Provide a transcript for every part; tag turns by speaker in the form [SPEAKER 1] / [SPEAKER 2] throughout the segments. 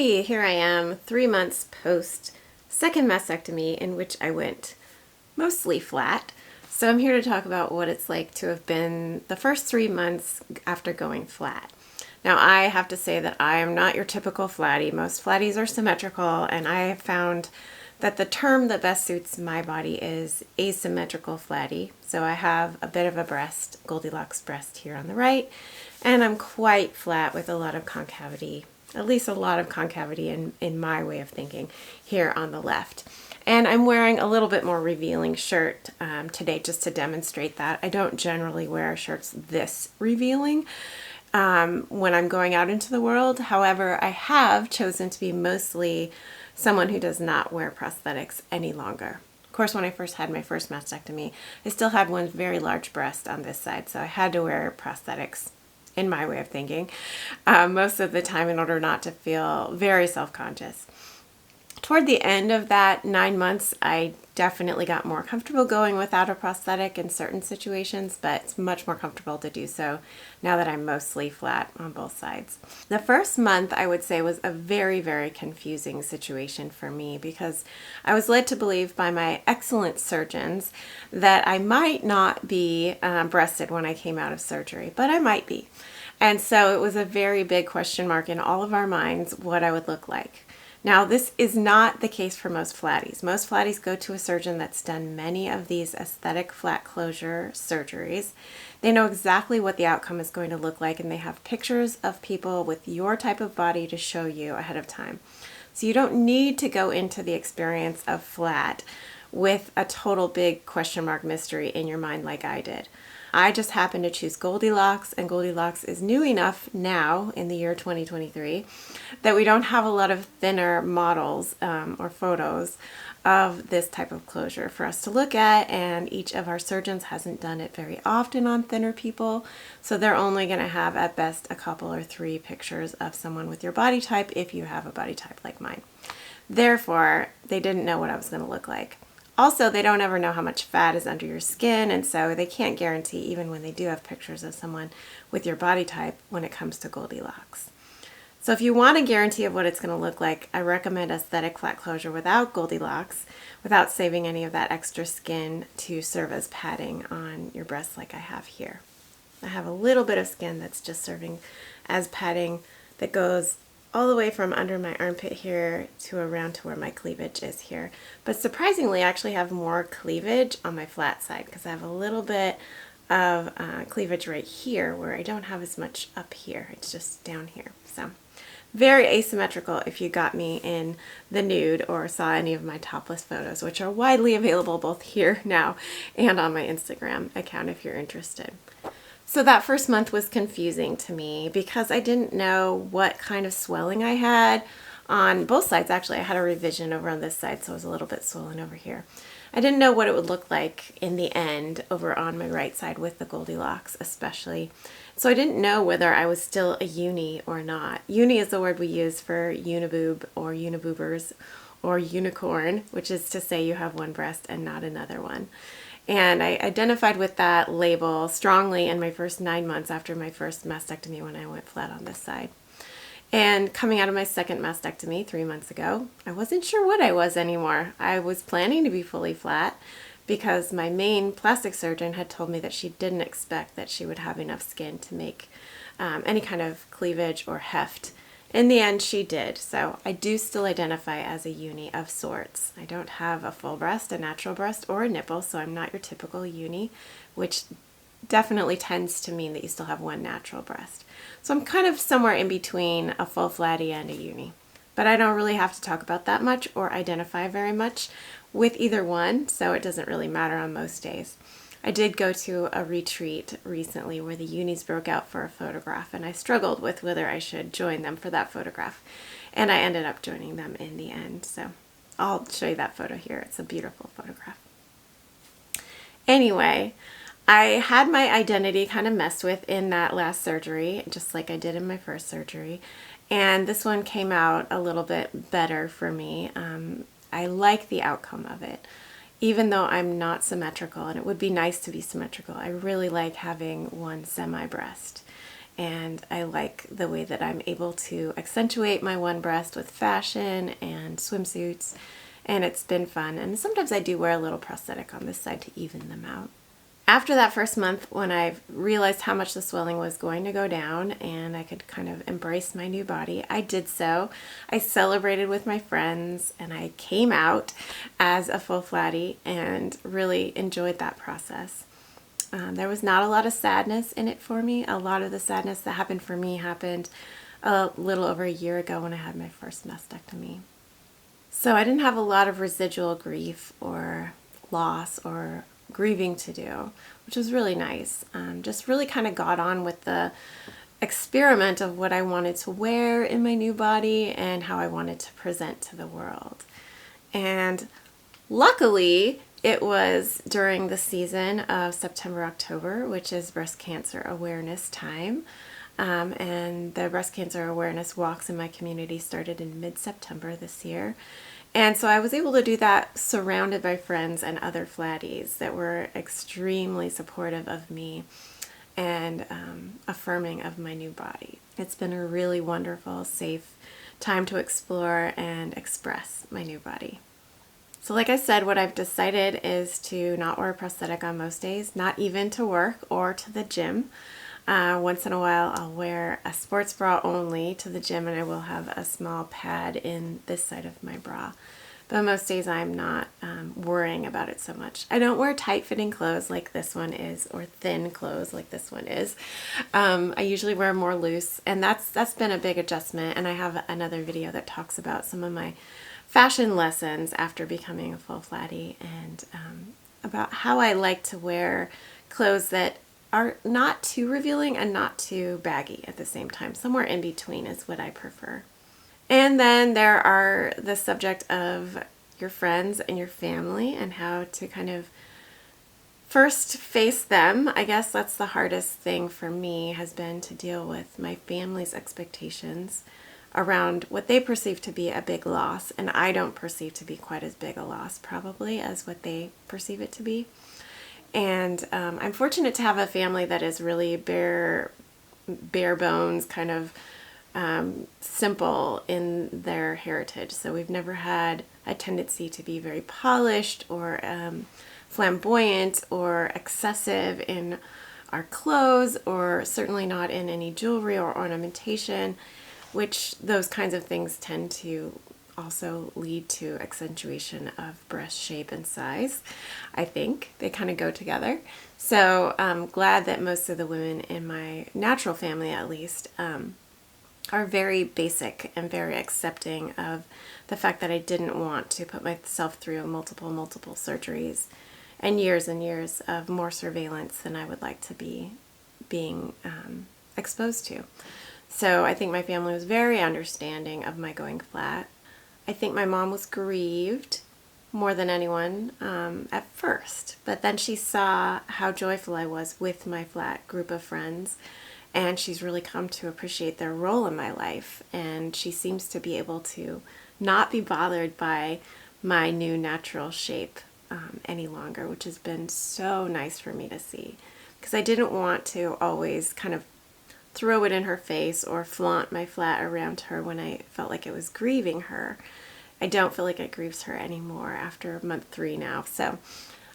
[SPEAKER 1] Hey, here I am, 3 months post second mastectomy, in which I went mostly flat. So I'm here to talk about what it's like to have been the first 3 months after going flat. Now, I have to say that I am not your typical flatty. Most flatties are symmetrical, and I have found that the term that best suits my body is asymmetrical flatty. So I have a bit of a breast, Goldilocks breast here on the right, and I'm quite flat with a lot of concavity, at least a lot of concavity in my way of thinking, here on the left. And I'm wearing a little bit more revealing shirt today just to demonstrate that. I don't generally wear shirts this revealing when I'm going out into the world. However, I have chosen to be mostly someone who does not wear prosthetics any longer. Of course, when I first had my first mastectomy, I still had one very large breast on this side, so I had to wear prosthetics, in my way of thinking, most of the time in order not to feel very self-conscious. Toward the end of that 9 months, I definitely got more comfortable going without a prosthetic in certain situations, but it's much more comfortable to do so now that I'm mostly flat on both sides. The first month, I would say, was a very, very confusing situation for me because I was led to believe by my excellent surgeons that I might not be breasted when I came out of surgery, but I might be. And so it was a very big question mark in all of our minds what I would look like. Now, this is not the case for most flatties. Most flatties go to a surgeon that's done many of these aesthetic flat closure surgeries. They know exactly what the outcome is going to look like, and they have pictures of people with your type of body to show you ahead of time. So you don't need to go into the experience of flat with a total big question mark mystery in your mind like I did. I just happened to choose Goldilocks, and Goldilocks is new enough now in the year 2023 that we don't have a lot of thinner models or photos of this type of closure for us to look at, and each of our surgeons hasn't done it very often on thinner people, so they're only going to have at best a couple or 3 pictures of someone with your body type if you have a body type like mine. Therefore, they didn't know what I was going to look like. Also, they don't ever know how much fat is under your skin, and so they can't guarantee, even when they do have pictures of someone with your body type, when it comes to Goldilocks. So if you want a guarantee of what it's going to look like, I recommend aesthetic flat closure without Goldilocks, without saving any of that extra skin to serve as padding on your breasts like I have here. I have a little bit of skin that's just serving as padding that goes all the way from under my armpit here to around to where my cleavage is here. But surprisingly, I actually have more cleavage on my flat side because I have a little bit of cleavage right here where I don't have as much up here. It's just down here. So very asymmetrical if you got me in the nude or saw any of my topless photos, which are widely available both here now and on my Instagram account if you're interested. So that first month was confusing to me because I didn't know what kind of swelling I had on both sides. Actually, I had a revision over on this side, so I was a little bit swollen over here. I didn't know what it would look like in the end over on my right side with the Goldilocks especially. So I didn't know whether I was still a uni or not. Uni is the word we use for uniboob or uniboobers or unicorn, which is to say you have one breast and not another one. And I identified with that label strongly in my first 9 months after my first mastectomy when I went flat on this side. And coming out of my second mastectomy 3 months ago, I wasn't sure what I was anymore. I was planning to be fully flat because my main plastic surgeon had told me that she didn't expect that she would have enough skin to make any kind of cleavage or heft. In the end, she did, so I do still identify as a uni of sorts. I don't have a full breast, a natural breast, or a nipple, so I'm not your typical uni, which definitely tends to mean that you still have one natural breast. So I'm kind of somewhere in between a full flatty and a uni. But I don't really have to talk about that much or identify very much with either one, so it doesn't really matter on most days. I did go to a retreat recently where the unis broke out for a photograph, and I struggled with whether I should join them for that photograph. And I ended up joining them in the end. So I'll show you that photo here. It's a beautiful photograph. Anyway, I had my identity kind of messed with in that last surgery, just like I did in my first surgery. And this one came out a little bit better for me. I like the outcome of it. Even though I'm not symmetrical, and it would be nice to be symmetrical, I really like having one semi-breast. and I like the way that I'm able to accentuate my one breast with fashion and swimsuits, and it's been fun. And sometimes I do wear a little prosthetic on this side to even them out. After that first month, when I realized how much the swelling was going to go down and I could kind of embrace my new body, I did so. I celebrated with my friends and I came out as a full flatty and really enjoyed that process. There was not a lot of sadness in it for me. A lot of the sadness that happened for me happened a little over a year ago when I had my first mastectomy. So I didn't have a lot of residual grief or loss or grieving to do, which was really nice. Just really kind of got on with the experiment of what I wanted to wear in my new body and how I wanted to present to the world. And luckily, it was during the season of September, October, which is breast cancer awareness time. And the breast cancer awareness walks in my community started in mid-September this year. And so I was able to do that surrounded by friends and other flatties that were extremely supportive of me and affirming of my new body. It's been a really wonderful, safe time to explore and express my new body. So like I said, what I've decided is to not wear a prosthetic on most days, not even to work or to the gym. Once in a while I'll wear a sports bra only to the gym, and I will have a small pad in this side of my bra. But most days I'm not worrying about it so much. I don't wear tight-fitting clothes like this one is, or thin clothes like this one is. I usually wear more loose, and that's been a big adjustment, and I have another video that talks about some of my fashion lessons after becoming a full flatty, and about how I like to wear clothes that are not too revealing and not too baggy at the same time. Somewhere in between is what I prefer. And then there are the subject of your friends and your family and how to kind of first face them. I guess that's the hardest thing for me, has been to deal with my family's expectations around what they perceive to be a big loss, and I don't perceive to be quite as big a loss probably as what they perceive it to be. And I'm fortunate to have a family that is really bare bones, kind of simple in their heritage. So we've never had a tendency to be very polished or flamboyant or excessive in our clothes, or certainly not in any jewelry or ornamentation, which those kinds of things tend to also lead to accentuation of breast shape and size. I think they kind of go together. So I'm glad that most of the women in my natural family, at least, are very basic and very accepting of the fact that I didn't want to put myself through multiple surgeries and years of more surveillance than I would like to be being exposed to. So I think my family was very understanding of my going flat. I think my mom was grieved more than anyone at first, but then she saw how joyful I was with my flat group of friends, and she's really come to appreciate their role in my life, and she seems to be able to not be bothered by my new natural shape any longer, which has been so nice for me to see, because I didn't want to always kind of throw it in her face or flaunt my flat around her when I felt like it was grieving her. I don't feel like it grieves her anymore after month 3 now. So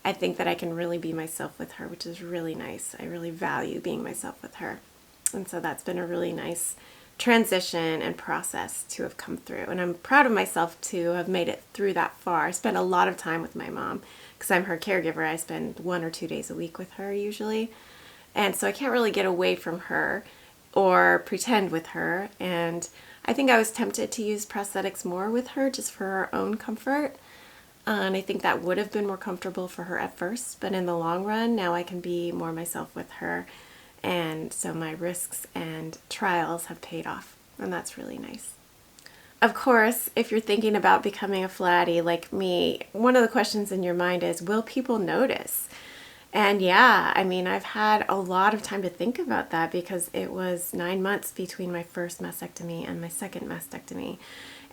[SPEAKER 1] I think that I can really be myself with her, which is really nice. I really value being myself with her. And so that's been a really nice transition and process to have come through. And I'm proud of myself to have made it through that far. I spent a lot of time with my mom because I'm her caregiver. I spend 1 or 2 days a week with her usually. And so I can't really get away from her or pretend with her. And I think I was tempted to use prosthetics more with her just for her own comfort. And I think that would have been more comfortable for her at first. But in the long run, now I can be more myself with her. And so my risks and trials have paid off. And that's really nice. Of course, if you're thinking about becoming a flatty like me, one of the questions in your mind is, will people notice? And yeah, I mean, I've had a lot of time to think about that because it was 9 months between my first mastectomy and my second mastectomy.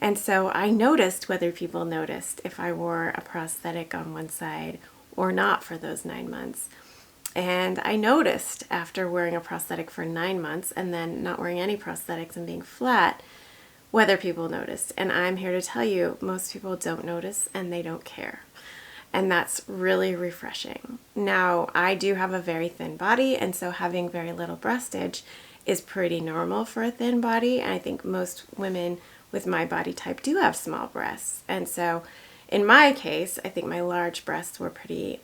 [SPEAKER 1] And so I noticed whether people noticed if I wore a prosthetic on one side or not for those 9 months. And I noticed after wearing a prosthetic for 9 months and then not wearing any prosthetics and being flat, whether people noticed. And I'm here to tell you, most people don't notice and they don't care. And that's really refreshing. Now, I do have a very thin body, and so having very little breastage is pretty normal for a thin body. And I think most women with my body type do have small breasts. And so in my case, I think my large breasts were pretty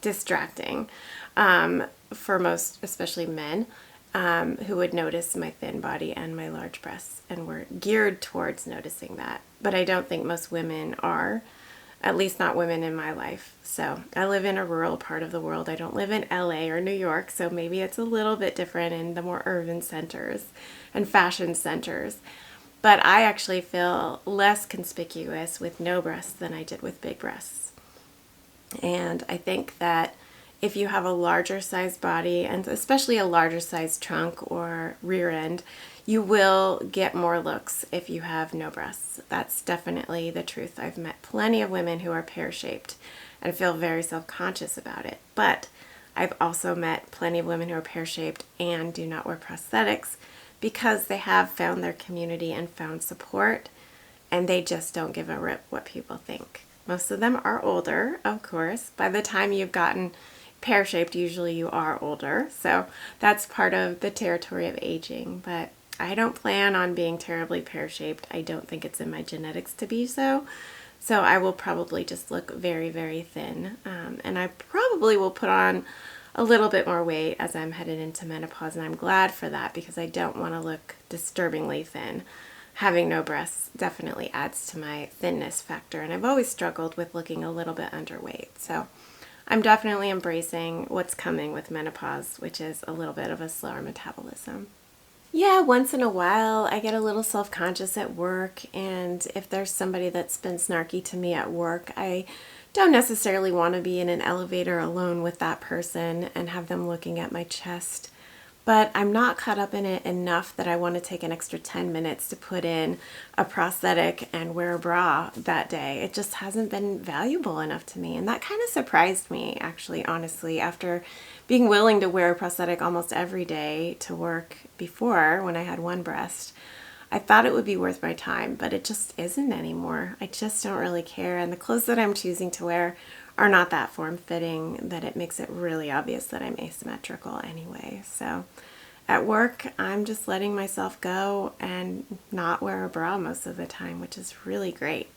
[SPEAKER 1] distracting for most, especially men, who would notice my thin body and my large breasts and were geared towards noticing that. But I don't think most women are. At least not women in my life. So I live in a rural part of the world. I don't live in LA or New York, so maybe it's a little bit different in the more urban centers and fashion centers. But I actually feel less conspicuous with no breasts than I did with big breasts. And I think that if you have a larger size body, and especially a larger size trunk or rear end, you will get more looks if you have no breasts. That's definitely the truth. I've met plenty of women who are pear-shaped and feel very self-conscious about it. But I've also met plenty of women who are pear-shaped and do not wear prosthetics because they have found their community and found support, and they just don't give a rip what people think. Most of them are older, of course. By the time you've gotten pear-shaped, usually you are older. So that's part of the territory of aging. But I don't plan on being terribly pear-shaped. I don't think it's in my genetics to be so. So I will probably just look very, very thin. And I probably will put on a little bit more weight as I'm headed into menopause. And I'm glad for that because I don't want to look disturbingly thin. Having no breasts definitely adds to my thinness factor. And I've always struggled with looking a little bit underweight. So I'm definitely embracing what's coming with menopause, which is a little bit of a slower metabolism. Yeah, once in a while I get a little self-conscious at work, and if there's somebody that's been snarky to me at work, I don't necessarily want to be in an elevator alone with that person and have them looking at my chest. But I'm not caught up in it enough that I want to take an extra 10 minutes to put in a prosthetic and wear a bra that day. It just hasn't been valuable enough to me. And that kind of surprised me, actually, honestly, after being willing to wear a prosthetic almost every day to work before when I had one breast. I thought it would be worth my time, but it just isn't anymore. I just don't really care. And the clothes that I'm choosing to wear are not that form-fitting that it makes it really obvious that I'm asymmetrical anyway. So at work, I'm just letting myself go and not wear a bra most of the time, which is really great.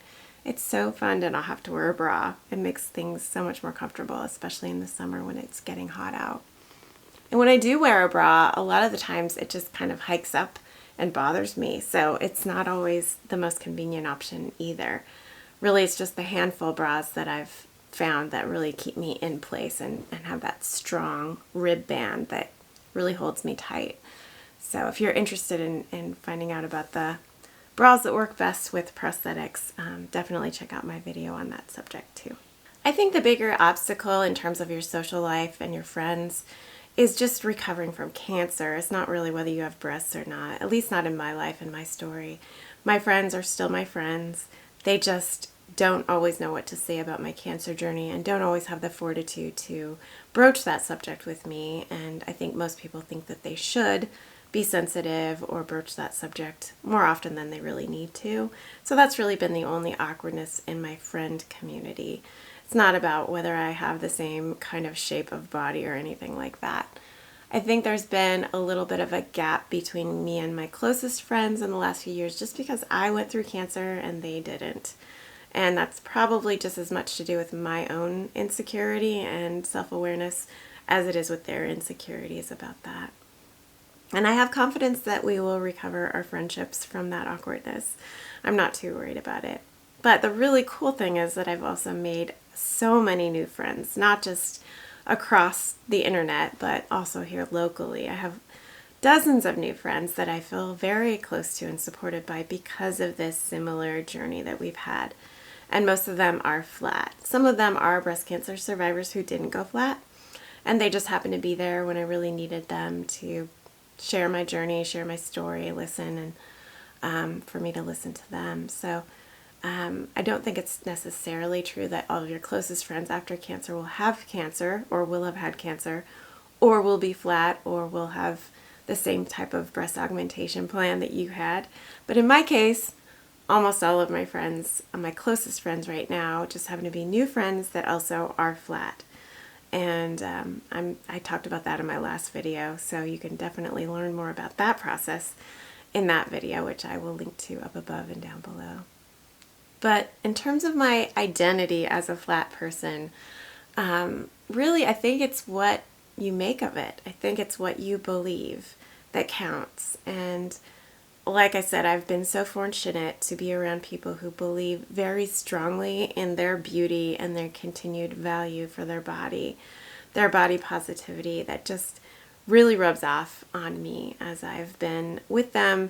[SPEAKER 1] It's so fun to not have to wear a bra. It makes things so much more comfortable, especially in the summer when it's getting hot out. And when I do wear a bra, a lot of the times it just kind of hikes up and bothers me. So it's not always the most convenient option either. Really, it's just the handful bras that I've found that really keep me in place and have that strong rib band that really holds me tight. So if you're interested in finding out about the bras that work best with prosthetics, definitely check out my video on that subject too. I think the bigger obstacle in terms of your social life and your friends is just recovering from cancer. It's not really whether you have breasts or not, at least not in my life and my story. My friends are still my friends. They just don't always know what to say about my cancer journey and don't always have the fortitude to broach that subject with me. And I think most people think that they should be sensitive or broach that subject more often than they really need to. So that's really been the only awkwardness in my friend community. It's not about whether I have the same kind of shape of body or anything like that. I think there's been a little bit of a gap between me and my closest friends in the last few years just because I went through cancer and they didn't. And that's probably just as much to do with my own insecurity and self-awareness as it is with their insecurities about that. And I have confidence that we will recover our friendships from that awkwardness. I'm not too worried about it. But the really cool thing is that I've also made so many new friends, not just across the internet, but also here locally. I have dozens of new friends that I feel very close to and supported by because of this similar journey that we've had. And most of them are flat. Some of them are breast cancer survivors who didn't go flat, and they just happened to be there when I really needed them to share my journey, share my story, listen, and for me to listen to them. So I don't think it's necessarily true that all of your closest friends after cancer will have cancer or will have had cancer or will be flat, or will have the same type of breast augmentation plan that you had. But in my case, almost all of my friends, my closest friends right now, just happen to be new friends that also are flat. And I talked about that in my last video, so you can definitely learn more about that process in that video, which I will link to up above and down below. But in terms of my identity as a flat person, really I think it's what you make of it. I think it's what you believe that counts. And like I said, I've been so fortunate to be around people who believe very strongly in their beauty and their continued value for their body positivity, that just really rubs off on me as I've been with them,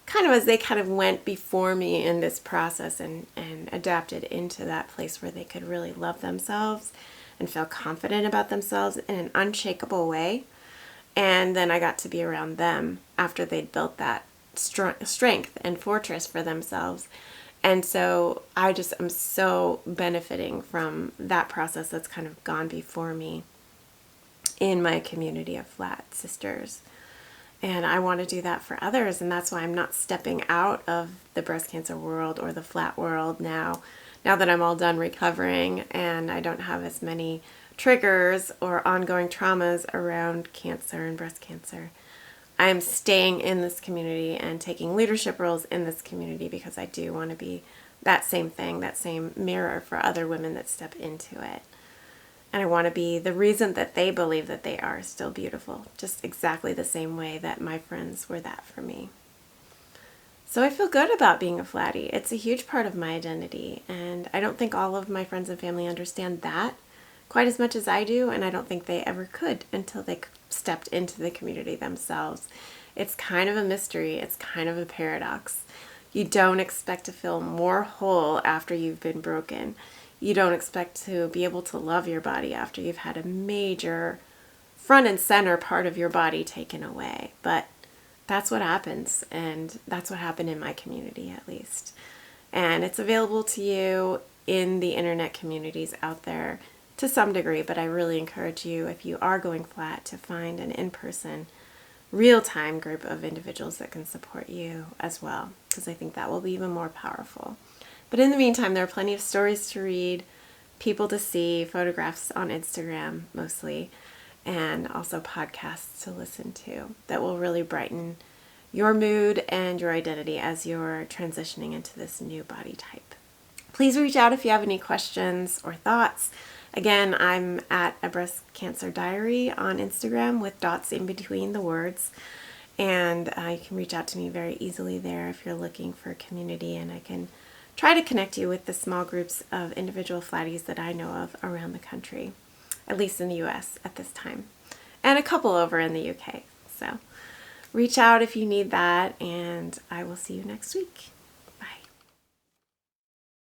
[SPEAKER 1] kind of as they kind of went before me in this process and adapted into that place where they could really love themselves and feel confident about themselves in an unshakable way. And then I got to be around them after they'd built that strength and fortress for themselves. And so I just am so benefiting from that process that's kind of gone before me in my community of flat sisters. And I want to do that for others, and that's why I'm not stepping out of the breast cancer world or the flat world now that I'm all done recovering and I don't have as many triggers or ongoing traumas around cancer and breast cancer. I'm staying in this community and taking leadership roles in this community because I do want to be that same thing, that same mirror for other women that step into it. And I want to be the reason that they believe that they are still beautiful, just exactly the same way that my friends were that for me. So I feel good about being a flattie. It's a huge part of my identity, and I don't think all of my friends and family understand that quite as much as I do, and I don't think they ever could until they stepped into the community themselves. It's kind of a mystery. It's kind of a paradox. You don't expect to feel more whole after you've been broken. You don't expect to be able to love your body after you've had a major front and center part of your body taken away. But that's what happens, and that's what happened in my community at least. And it's available to you in the internet communities out there to some degree, but I really encourage you, if you are going flat, to find an in-person, real-time group of individuals that can support you as well, because I think that will be even more powerful. But in the meantime, there are plenty of stories to read, people to see, photographs on Instagram mostly, and also podcasts to listen to that will really brighten your mood and your identity as you're transitioning into this new body type. Please reach out if you have any questions or thoughts. Again, I'm at a breast cancer diary on Instagram with dots in between the words. And you can reach out to me very easily there if you're looking for a community, and I can try to connect you with the small groups of individual flatties that I know of around the country, at least in the US at this time, and a couple over in the UK. So reach out if you need that, and I will see you next week.